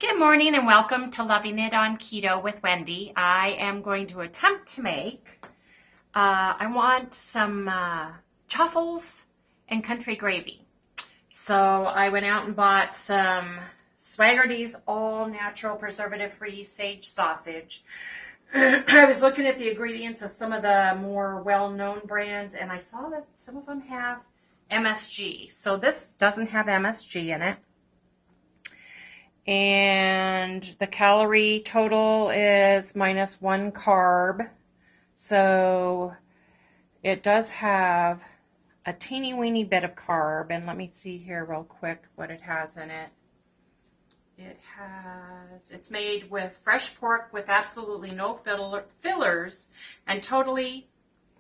Good morning and welcome to Loving It on Keto with Wendy. I am going to attempt to make, I want some truffles and country gravy. So I went out and bought some Swaggerty's all natural preservative free sage sausage. I was looking at the ingredients of some of the more well-known brands and I saw that some of them have MSG. So this doesn't have MSG in it. And the calorie total is -1 carb. So it does have a teeny weeny bit of carb. And let me see here real quick what it has in it. It's made with fresh pork with absolutely no fillers and totally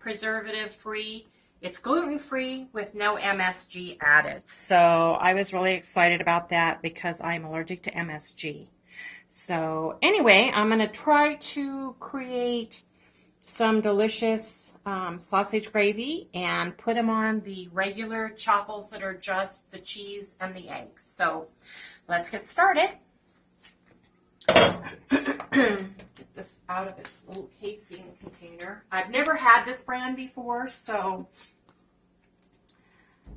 preservative free. It's gluten-free with no MSG added. So I was really excited about that because I'm allergic to MSG. So anyway, I'm going to try to create some delicious sausage gravy and put them on the regular chopples that are just the cheese and the eggs. So let's get started. Get this out of its little casing container. I've never had this brand before, so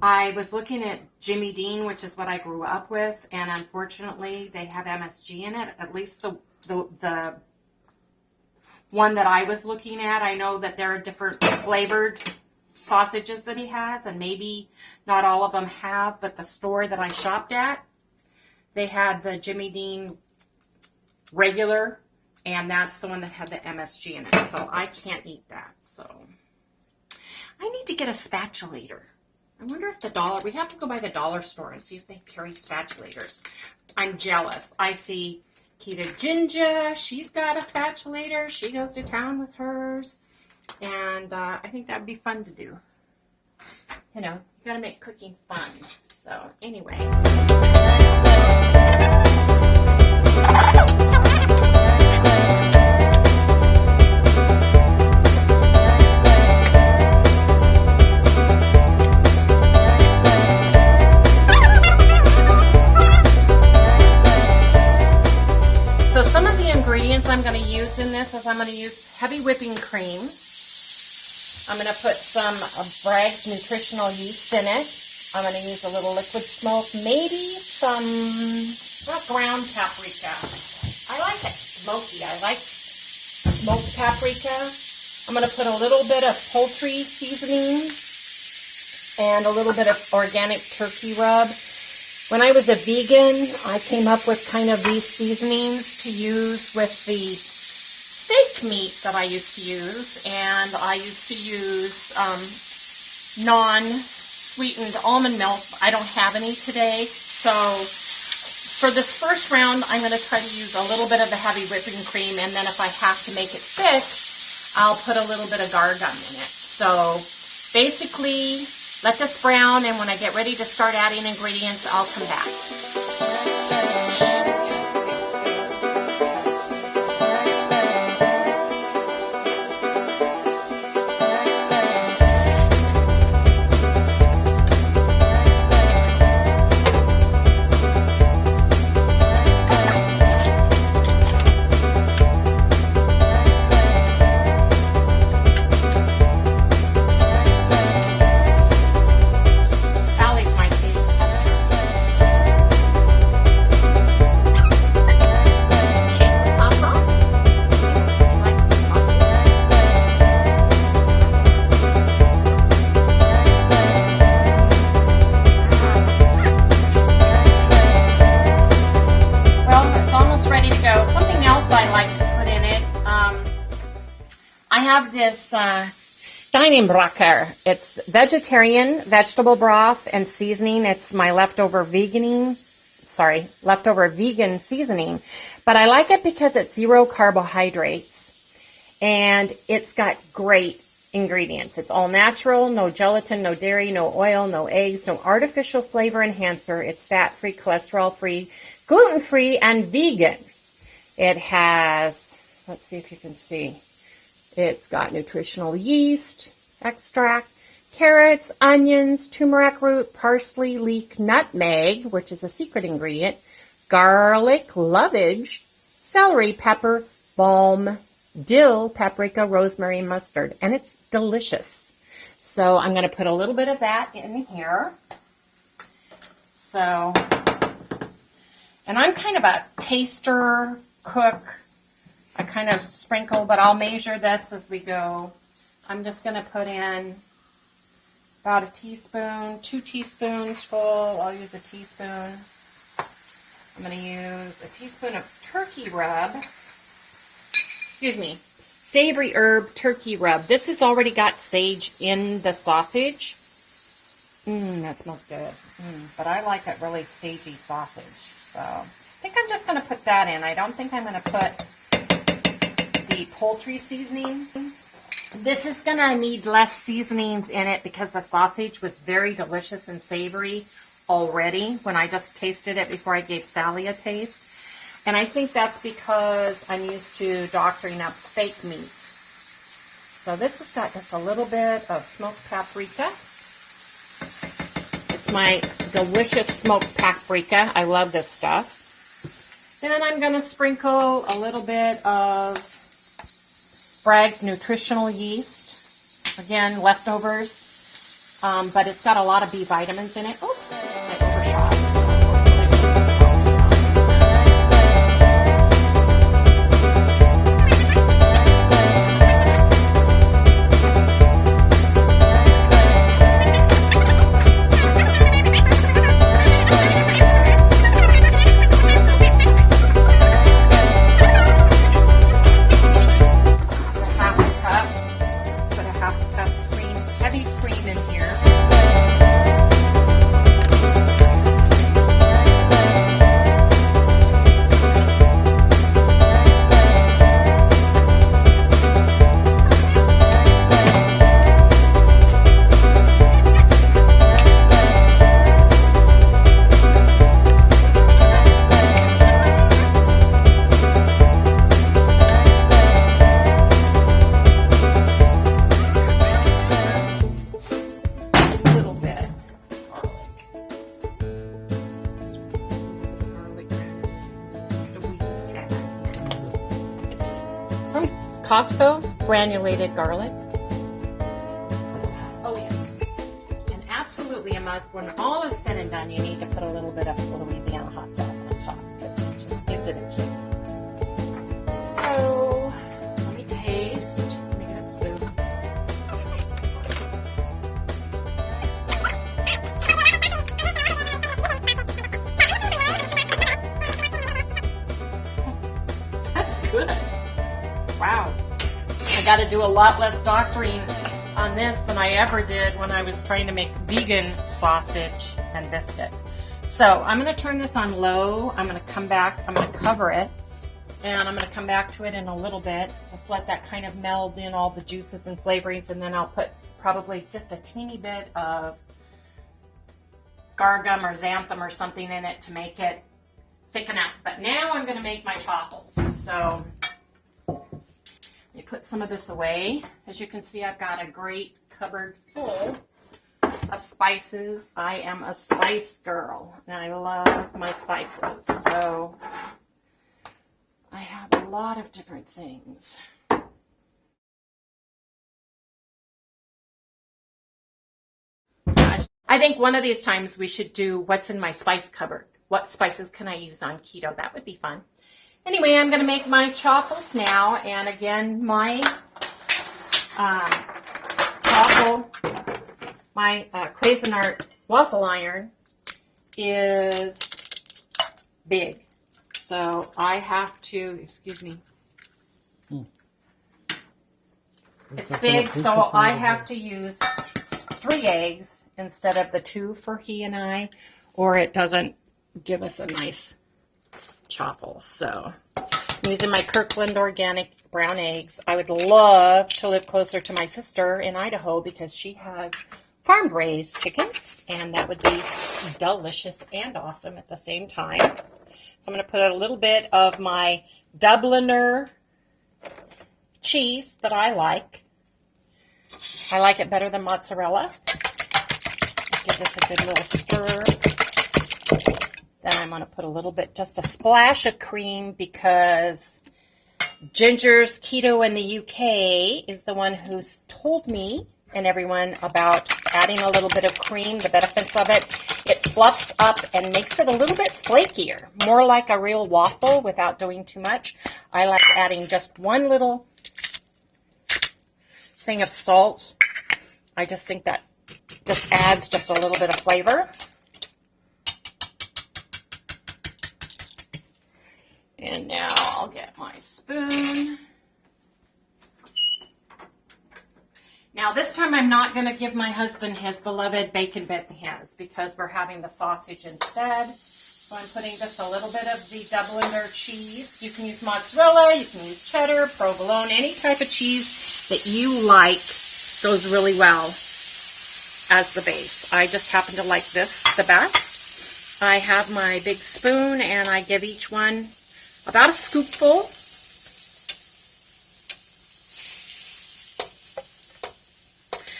I was looking at Jimmy Dean, which is what I grew up with, and unfortunately they have MSG in it. At least the one that I was looking at, I know that there are different flavored sausages that he has, and maybe not all of them have, but the store that I shopped at, they had the Jimmy Dean regular, and that's the one that had the MSG in it, so I can't eat that. So I need to get a spatulator. I wonder if we have to go by the dollar store and see if they carry spatulators. I'm jealous. I see Keto Ginger, she's got a spatulator. She goes to town with hers, and I think that would be fun to do. You know, you gotta make cooking fun. So anyway. So some of the ingredients I'm going to use in this is I'm going to use heavy whipping cream. I'm going to put some of Bragg's nutritional yeast in it. I'm going to use a little liquid smoke, maybe some ground paprika. I like it smoky. I like smoked paprika. I'm going to put a little bit of poultry seasoning and a little bit of organic turkey rub. When I was a vegan, I came up with kind of these seasonings to use with the fake meat that I used to use. And I used to use non-sweetened almond milk. I don't have any today. So for this first round, I'm going to try to use a little bit of the heavy whipping cream. And then if I have to make it thick, I'll put a little bit of gargum in it. So basically, let this brown, and when I get ready to start adding ingredients, I'll come back. I have this Steinenbracher. It's vegetarian vegetable broth and seasoning. It's my leftover vegan seasoning. But I like it because it's 0 carbohydrates. And it's got great ingredients. It's all natural, no gelatin, no dairy, no oil, no eggs, no artificial flavor enhancer. It's fat-free, cholesterol-free, gluten-free, and vegan. It has, let's see if you can see, it's got nutritional yeast extract, carrots, onions, turmeric root, parsley, leek, nutmeg, which is a secret ingredient, garlic, lovage, celery, pepper, balm, dill, paprika, rosemary, mustard, and it's delicious. So I'm going to put a little bit of that in here. So, and I'm kind of a taster, cook. I kind of sprinkle, but I'll measure this as we go. I'm just going to put in about a teaspoon, 2 teaspoons full. I'll use a teaspoon. I'm going to use a teaspoon of turkey rub. Excuse me, savory herb turkey rub. This has already got sage in the sausage. That smells good. But I like that really sagey sausage. So I think I'm just going to put that in. I don't think I'm going to put the poultry seasoning. This is going to need less seasonings in it because the sausage was very delicious and savory already when I just tasted it before I gave Sally a taste. And I think that's because I'm used to doctoring up fake meat. So this has got just a little bit of smoked paprika. It's my delicious smoked paprika. I love this stuff. Then I'm going to sprinkle a little bit of Bragg's nutritional yeast. Again, leftovers. But it's got a lot of B vitamins in it. Oops, I overshot. Costco granulated garlic. Oh yes, and absolutely a must. When all is said and done, you need to put a little bit of Louisiana hot sauce on top because it just gives it a kick. So let me taste. Let me get a spoon. That's good. Wow. I got to do a lot less doctoring on this than I ever did when I was trying to make vegan sausage and biscuits. So I'm going to turn this on low. I'm going to come back. I'm going to cover it. And I'm going to come back to it in a little bit. Just let that kind of meld in all the juices and flavorings. And then I'll put probably just a teeny bit of gargum or xanthan or something in it to make it thicken up. But now I'm going to make my chaffles. So let me put some of this away. As you can see, I've got a great cupboard full of spices. I am a spice girl, and I love my spices. So I have a lot of different things. I think one of these times we should do what's in my spice cupboard. What spices can I use on keto? That would be fun. Anyway, I'm going to make my chaffles now, and again, my waffle, my Cuisinart waffle iron is big, so I have to, excuse me, it's big, so I have to use 3 eggs instead of the 2 for he and I, or it doesn't give us a nice chaffle. So I'm using my Kirkland organic brown eggs. I would love to live closer to my sister in Idaho because she has farm raised chickens, and that would be delicious and awesome at the same time. So I'm going to put a little bit of my Dubliner cheese that I like. I like it better than mozzarella. Give this a good little stir. Then I'm going to put a little bit, just a splash of cream, because Ginger's Keto in the UK is the one who's told me and everyone about adding a little bit of cream, the benefits of it. It fluffs up and makes it a little bit flakier, more like a real waffle without doing too much. I like adding just one little thing of salt. I just think that just adds just a little bit of flavor. And now I'll get my spoon. Now this time I'm not going to give my husband his beloved bacon bits in his, because we're having the sausage instead. So I'm putting just a little bit of the Dubliner cheese. You can use mozzarella, you can use cheddar, provolone, any type of cheese that you like goes really well as the base. I just happen to like this the best. I have my big spoon and I give each one about a scoopful.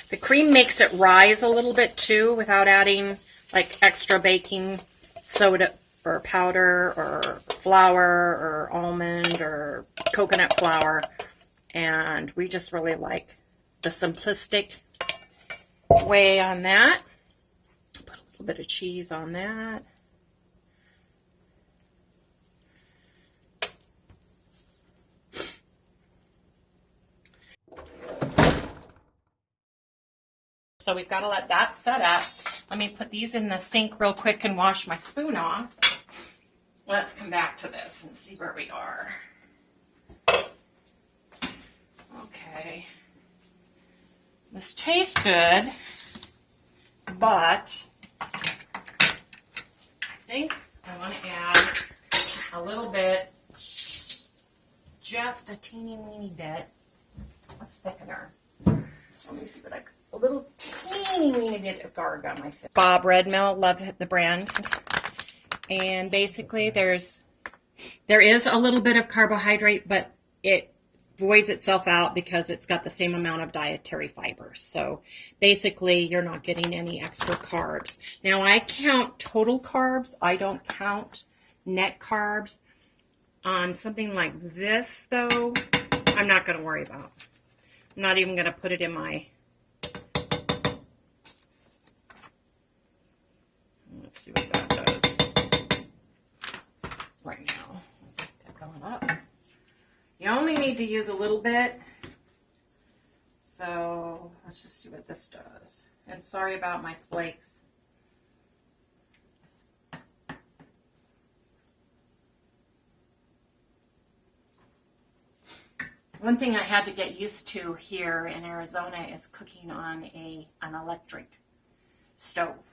The cream makes it rise a little bit too without adding like extra baking soda or powder or flour or almond or coconut flour. And we just really like the simplistic way on that. Put a little bit of cheese on that. So we've got to let that set up. Let me put these in the sink real quick and wash my spoon off. Let's come back to this and see where we are. Okay. This tastes good, but I think I want to add a little bit, just a teeny weeny bit of thickener. Let me see what I could. A little teeny weeny bit of garlic on my face. Bob Red Mill, love the brand. And basically there is a little bit of carbohydrate, but it voids itself out because it's got the same amount of dietary fibers. So basically you're not getting any extra carbs. Now I count total carbs. I don't count net carbs. On something like this though, I'm not going to worry about. I'm not even going to put it in my... Let's see what that does right now. Let's get that going up. You only need to use a little bit. So let's just see what this does. And sorry about my flakes. One thing I had to get used to here in Arizona is cooking on an electric stove.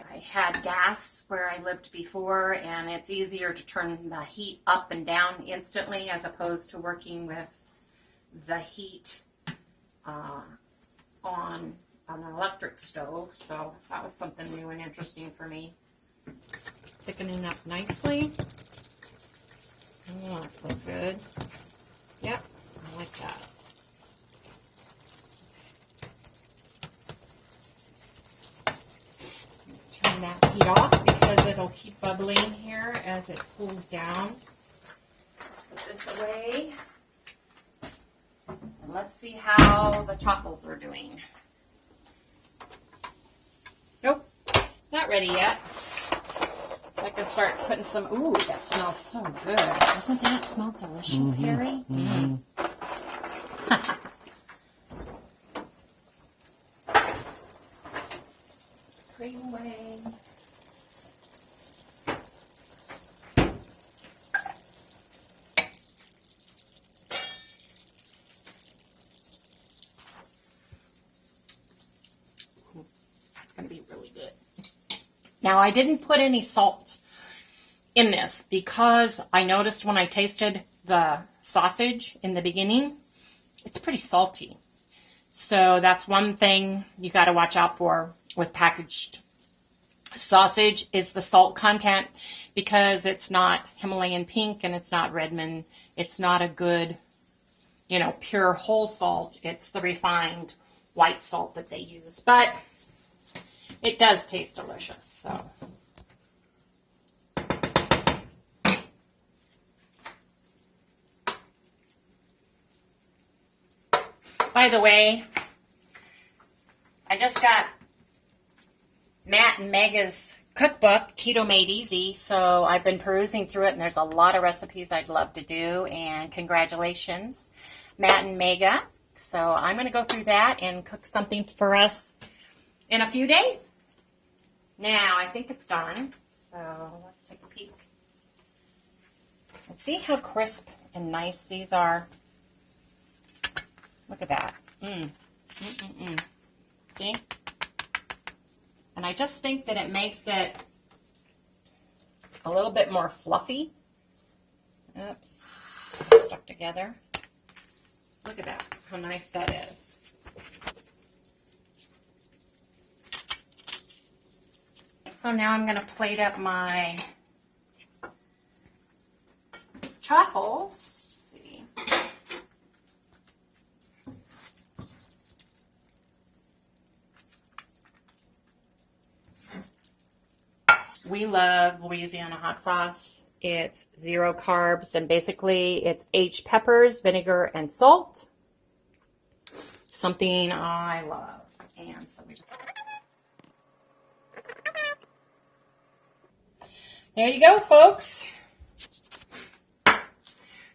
I had gas where I lived before, and it's easier to turn the heat up and down instantly as opposed to working with the heat on an electric stove. So that was something new and interesting for me. Thickening up nicely. Oh, that feels good. Yep, I like that. Turn that heat off because it'll keep bubbling here as it cools down. Put this away. And let's see how the chocolate are doing. Nope, not ready yet. So I can start putting some, ooh, that smells so good. Doesn't that smell delicious, Harry? Mm-hmm. Cream away. That's going to be really good. Now, I didn't put any salt in this because I noticed when I tasted the sausage in the beginning, it's pretty salty. So that's one thing you got to watch out for with packaged sausage is the salt content, because it's not Himalayan pink and it's not Redmond. It's not a good, pure whole salt. It's the refined white salt that they use. But it does taste delicious. So By the way, I just got Matt and Mega's cookbook, Keto Made Easy, so I've been perusing through it, and there's a lot of recipes I'd love to do, and congratulations, Matt and Mega. So I'm going to go through that and cook something for us in a few days. Now, I think it's done, so let's take a peek. And see how crisp and nice these are. Look at that. See? And I just think that it makes it a little bit more fluffy. Oops. Stuck together. Look at that. How nice that is. So now I'm going to plate up my truffles. Let's see. We love Louisiana hot sauce. It's 0 carbs, and basically it's aged peppers, vinegar, and salt. Something I love. And so we just... There you go, folks.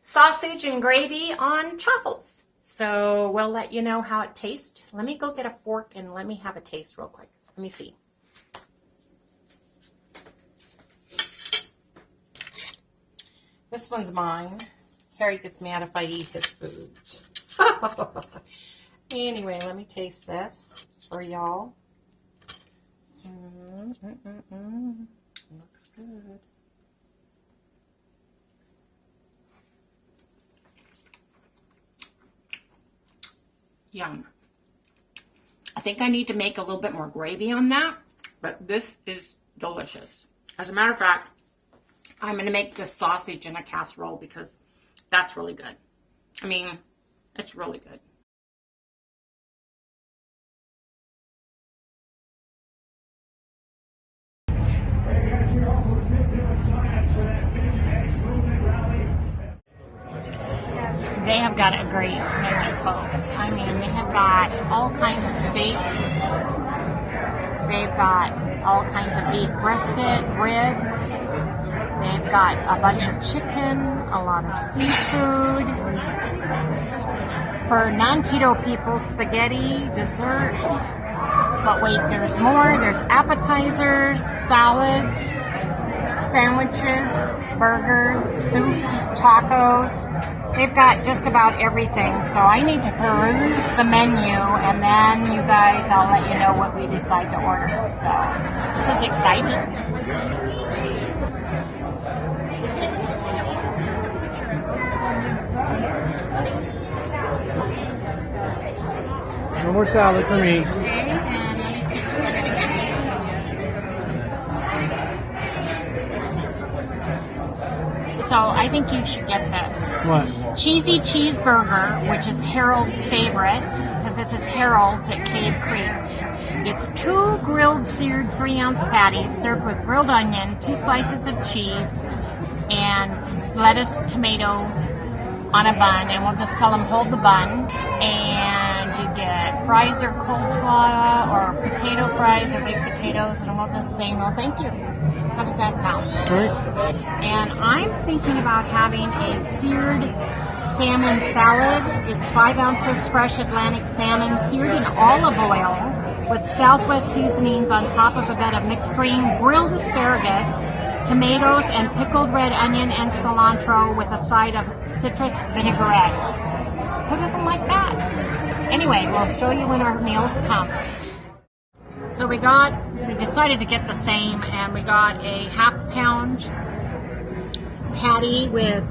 Sausage and gravy on truffles. So we'll let you know how it tastes. Let me go get a fork and let me have a taste real quick. Let me see. This one's mine. Harry gets mad if I eat his food. Anyway, let me taste this for y'all. Looks good. Yum. I think I need to make a little bit more gravy on that, but this is delicious. As a matter of fact, I'm going to make this sausage in a casserole because that's really good. I mean, it's really good. They have got a great menu, folks. I mean, they have got all kinds of steaks. They've got all kinds of beef brisket, ribs. They've got a bunch of chicken, a lot of seafood. For non-keto people, spaghetti, desserts. But wait, there's more. There's appetizers, salads, sandwiches, burgers, soups, tacos. They've got just about everything. So I need to peruse the menu, and then you guys, I'll let you know what we decide to order. So this is exciting. No more salad for me. And let me see what we're going to get you. So I think you should get this. What? Cheesy cheeseburger, which is Harold's favorite, because this is Harold's at Cave Creek. It's 2 grilled seared 3-ounce patties served with grilled onion, 2 slices of cheese, and lettuce, tomato on a bun. And we'll just tell them hold the bun. And you get fries or coleslaw or potato fries or baked potatoes, and we'll just say no thank you. How does that sound? Great. And I'm thinking about having a seared salmon salad. It's 5 ounces fresh Atlantic salmon seared in olive oil with Southwest seasonings on top of a bed of mixed green grilled asparagus, tomatoes, and pickled red onion and cilantro with a side of citrus vinaigrette. Who doesn't like that? Anyway, we'll show you when our meals come. So we decided to get the same, and we got a half-pound patty with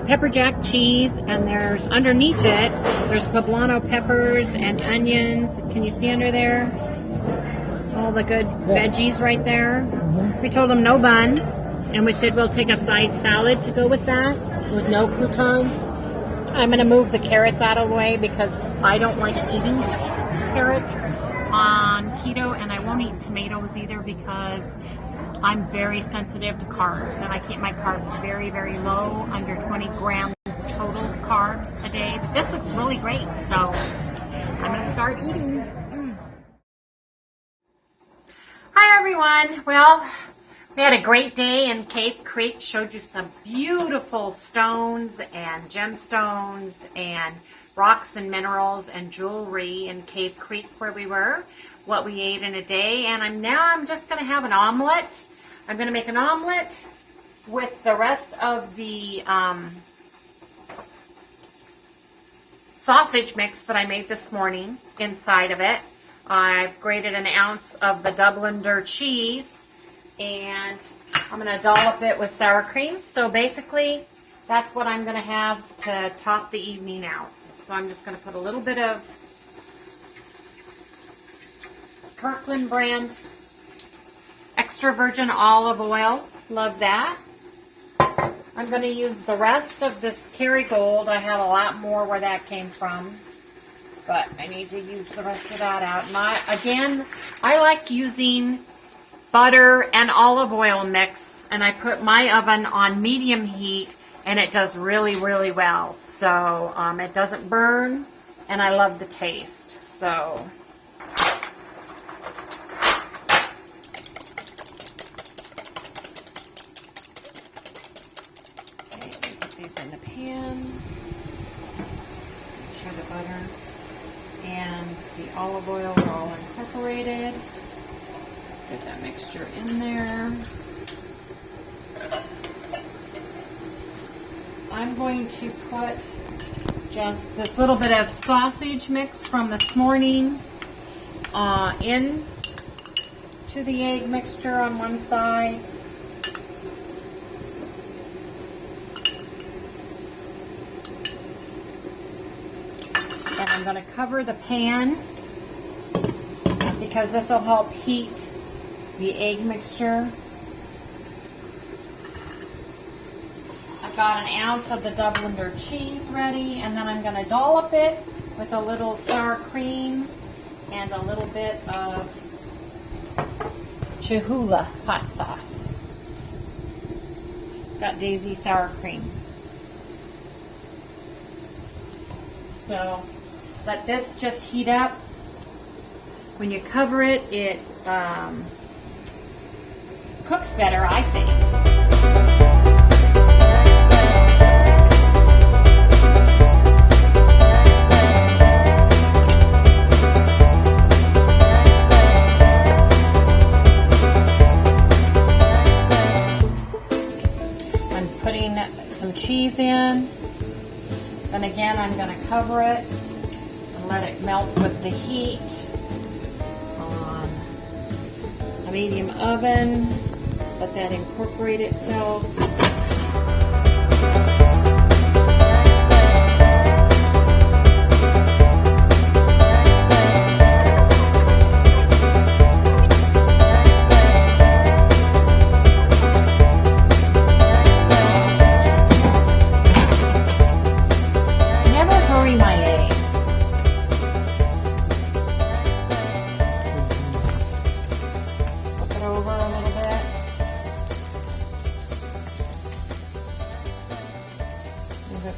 pepper jack cheese, and there's underneath it, there's poblano peppers and onions. Can you see under there? All the good veggies right there. We told them no bun, and we said we'll take a side salad to go with that, with no croutons. I'm going to move the carrots out of the way because I don't like eating carrots on keto, and I won't eat tomatoes either because I'm very sensitive to carbs, and I keep my carbs very, very low, under 20 grams grams total carbs a day. But this looks really great, so I'm going to start eating. Hi everyone. Well, we had a great day in Cave Creek. Showed you some beautiful stones and gemstones and rocks and minerals and jewelry in Cave Creek where we were, what we ate in a day. And I'm just going to have an omelet. I'm going to make an omelet with the rest of the sausage mix that I made this morning inside of it. I've grated an ounce of the Dubliner cheese, and I'm going to dollop it with sour cream. So basically, that's what I'm going to have to top the evening out. So I'm just going to put a little bit of Kirkland brand extra virgin olive oil. Love that. I'm going to use the rest of this Kerrygold. I have a lot more where that came from, but I need to use the rest of that out. Again, I like using butter and olive oil mix, and I put my oven on medium heat, and it does really, really well. So it doesn't burn, and I love the taste. So in the pan, make sure the butter and the olive oil are all incorporated. Get that mixture in there. I'm going to put just this little bit of sausage mix from this morning in to the egg mixture on one side. And I'm going to cover the pan because this will help heat the egg mixture. I've got an ounce of the Dubliner cheese ready, and then I'm going to dollop it with a little sour cream and a little bit of Cholula hot sauce. Got Daisy sour cream. So let this just heat up. When you cover it, it cooks better, I think. I'm putting some cheese in. Then again, I'm going to cover it and let it melt with the heat on a medium oven. Let that incorporate itself.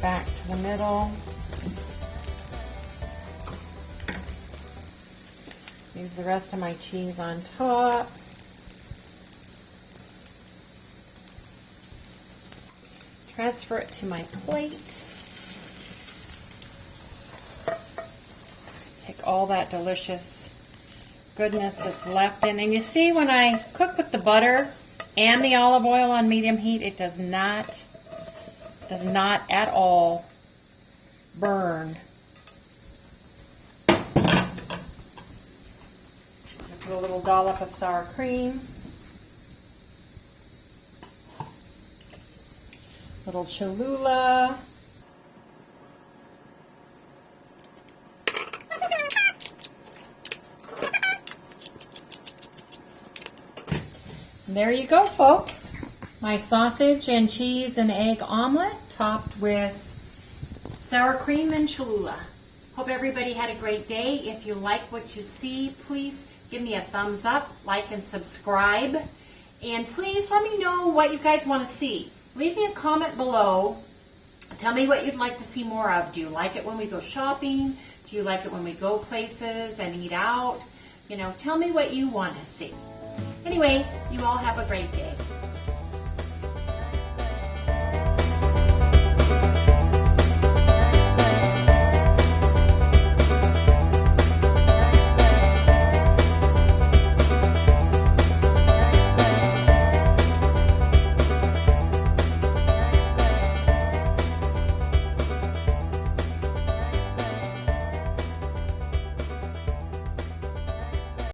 Back to the middle. Use the rest of my cheese on top. Transfer it to my plate. Take all that delicious goodness that's left in. And you see, when I cook with the butter and the olive oil on medium heat, it does not at all burn. Put a little dollop of sour cream, little Cholula, and there you go, folks. My sausage and cheese and egg omelet topped with sour cream and Cholula. Hope everybody had a great day. If you like what you see, please give me a thumbs up, like and subscribe. And please let me know what you guys want to see. Leave me a comment below Tell me what you'd like to see more of. Do you like it when we go shopping? Do you like it when we go places and eat out? You know, tell me what you want to see. Anyway, you all have a great day.